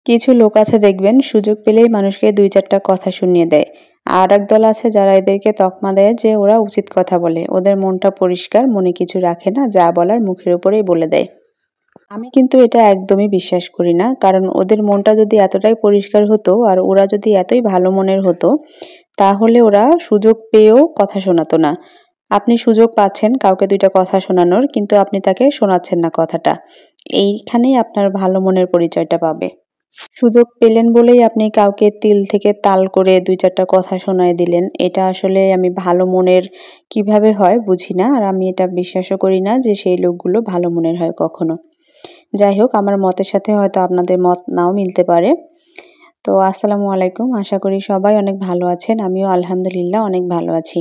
কিছু লোক আছে দেখবেন সুযোগ পেলেই মানুষকে ২-৪টা কথা শুনিয়ে দেয়। আর একদল আছে যারা এদেরকে তকমা দেয় যে ওরা উচিত কথা বলে। ওদের মনটা পরিষ্কার, মনে কিছু রাখে না, যা বলার মুখের উপরেই বলে দেয়। আমি কিন্তু এটা একদমই বিশ্বাস করি না। কারণ ওদের মনটা যদি এতটাই পরিষ্কার হতো আর ওরা যদি এতই ভালো মনের হতো, তাহলে ওরা সুযোগ পেয়েও কথা শোনাতো না। আপনি সুযোগ পাচ্ছেন কাউকে ২ টা কথা শোনানোর, কিন্তু আপনি তাকে শোনাচ্ছেন না কথাটা। এইখানেই আপনার ভালো মনের পরিচয়টা পাবে। সুযোগ পেলেন বলেই আপনি কাউকে তিল থেকে তাল করে ২-৪ টা কথা শোনায় দিলেন। এটা আসলে আমি ভালো মনের কিভাবে হয় বুঝি না। আর আমি এটা বিশ্বাসও করি না যে সেই লোকগুলো ভালো মনের হয় কখনো। যাই হোক, আমার মতের সাথে হয়তো আপনাদের মত নাও মিলতে পারে। তো আসসালামু আলাইকুম। আশা করি সবাই অনেক ভালো আছেন। আমিও আলহামদুলিল্লাহ অনেক ভালো আছি।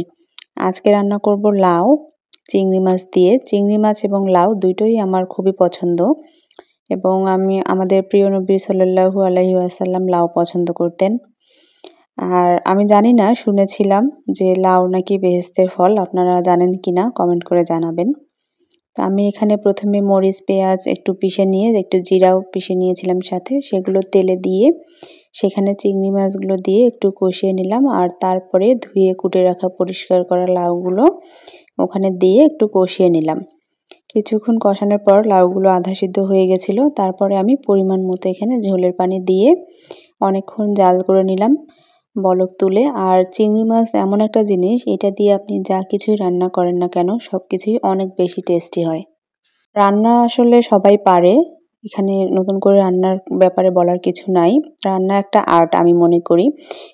আজকে রান্না করব লাউ, চিংড়ি মাছ দিয়ে। চিংড়ি মাছ এবং লাউ দুটোই আমার খুবই পছন্দ। এবং আমাদের প্রিয় নবী সাল্লাল্লাহু আলাইহি ওয়াসাল্লাম লাউ পছন্দ করতেন। আর আমি জানি না, শুনেছিলাম যে লাউ নাকি বেহেশতের ফল। আপনারা জানেন কিনা কমেন্ট করে জানাবেন। তো আমি এখানে ১ম এ মরিচ, পেঁয়াজ একটু পিষে নিয়ে একটু জিরাও পিষে নিয়েছিলাম সাথে। সেগুলো তেলে দিয়ে সেখানে চিংড়ি মাছগুলো দিয়ে একটু কষিয়ে নিলাম। আর তারপরে ধুয়ে কুটে রাখা পরিষ্কার করা লাউগুলো ওখানে দিয়ে একটু কষিয়ে নিলাম। কিছুক্ষণ কষানোর পর লাউগুলো আধা সিদ্ধ হয়ে গেছিল। তারপরে আমি পরিমাণ মতো এখানে ঝোলের পানি দিয়ে অনেকক্ষণ জাল করে নিলাম বলক তুলে। আর চিংড়ি মাছ এমন একটা জিনিস, এটা দিয়ে আপনি যা কিছুই রান্না করেন না কেন সবকিছুই অনেক বেশি টেস্টি হয়। রান্না আসলে সবাই পারে। এখানে নতুন করে রান্নার ব্যাপারে বলার কিছু নাই। রান্না একটা আর্ট আমি মনে করি।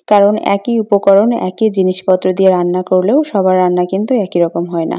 কারণ একই উপকরণ, একই জিনিসপত্র দিয়ে রান্না করলেও সবার রান্না কিন্তু একই রকম হয় না।